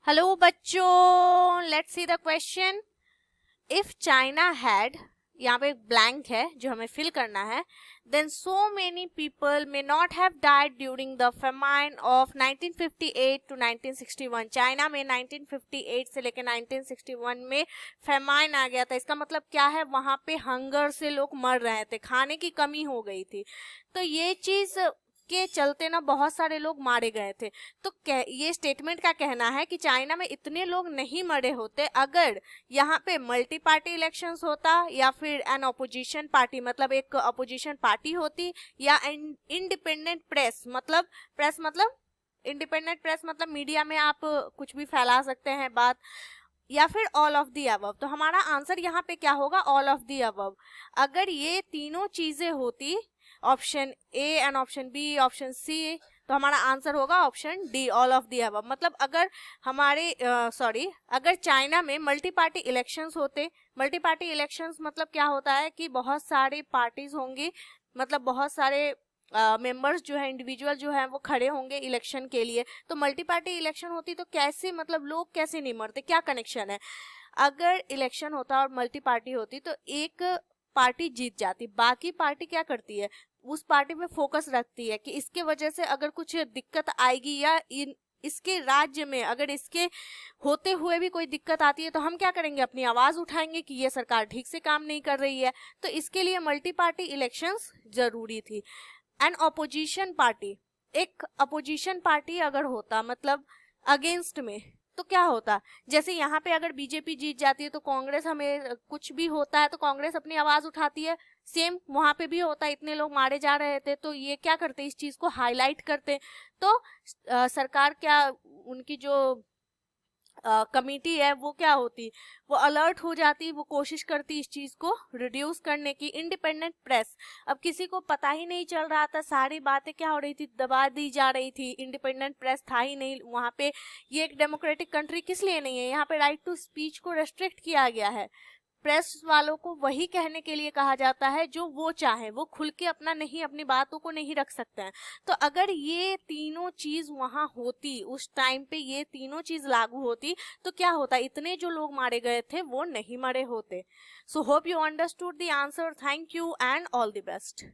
Hello बच्चों, let's see the question. If China had, यहाँ पे ब्लैंक है जो हमें फिल करना है, then so many people may not have died during the famine of 1958 to 1961। China में 1958 से लेकर 1961 में फेमाइन आ गया था। इसका मतलब क्या है, वहां पे हंगर से लोग मर रहे थे, खाने की कमी हो गई थी। तो ये चीज के चलते ना बहुत सारे लोग मारे गए थे। तो ये स्टेटमेंट का कहना है कि चाइना में इतने लोग नहीं मरे होते अगर यहाँ पे मल्टी पार्टी इलेक्शंस होता, या फिर एन अपोजिशन पार्टी मतलब एक अपोजिशन पार्टी होती, या इंडिपेंडेंट प्रेस मतलब इंडिपेंडेंट प्रेस मतलब मीडिया में आप कुछ भी फैला सकते हैं बात, या फिर ऑल ऑफ दी अबव। तो हमारा आंसर यहाँ पे क्या होगा, ऑल ऑफ दी अबव। अगर ये तीनों चीजें होती, option A and option B option C, तो हमारा आंसर होगा option D, all of the above. मतलब अगर अगर चाइना में मल्टी पार्टी इलेक्शंस होते, मल्टी पार्टी इलेक्शंस मतलब क्या होता है कि बहुत सारे पार्टीज होंगी, मतलब बहुत सारे मेंबर्स जो है, इंडिविजुअल जो है वो खड़े होंगे इलेक्शन के लिए। तो मल्टी पार्टी इलेक्शन होती तो कैसे, मतलब लोग कैसे नहीं मरते, क्या कनेक्शन है। अगर इलेक्शन होता और मल्टी पार्टी होती तो एक पार्टी जीत जाती, बाकी पार्टी क्या करती है, उस पार्टी में फोकस रखती है कि इसके वजह से अगर कुछ दिक्कत आएगी, या इसके राज्य में अगर इसके होते हुए भी कोई दिक्कत आती है तो हम क्या करेंगे, अपनी आवाज उठाएंगे कि ये सरकार ठीक से काम नहीं कर रही है। तो इसके लिए मल्टी पार्टी इलेक्शंस जरूरी थी। एंड अपोजिशन पार्टी, एक अपोजिशन पार्टी अगर होता मतलब अगेंस्ट में, तो क्या होता, जैसे यहाँ पे अगर बीजेपी जीत जाती है तो कांग्रेस, हमें कुछ भी होता है तो कांग्रेस अपनी आवाज उठाती है, सेम वहां पे भी होता, इतने लोग मारे जा रहे थे तो ये क्या करते, इस चीज को हाईलाइट करते। तो सरकार क्या, उनकी जो कमिटी है वो क्या होती, वो अलर्ट हो जाती, वो कोशिश करती इस चीज को रिड्यूस करने की। इंडिपेंडेंट प्रेस, अब किसी को पता ही नहीं चल रहा था, सारी बातें क्या हो रही थी, दबा दी जा रही थी, इंडिपेंडेंट प्रेस था ही नहीं वहां पे। ये एक डेमोक्रेटिक कंट्री किस लिए नहीं है, यहाँ पे राइट टू स्पीच को रेस्ट्रिक्ट किया गया है। प्रेस वालों को वही कहने के लिए कहा जाता है जो वो चाहे, वो खुल के अपना नहीं, अपनी बातों को नहीं रख सकते हैं। तो अगर ये तीनों चीज वहां होती, उस टाइम पे ये तीनों चीज लागू होती, तो क्या होता, इतने जो लोग मारे गए थे वो नहीं मरे होते। So hope you understood the answer. Thank you and all the best.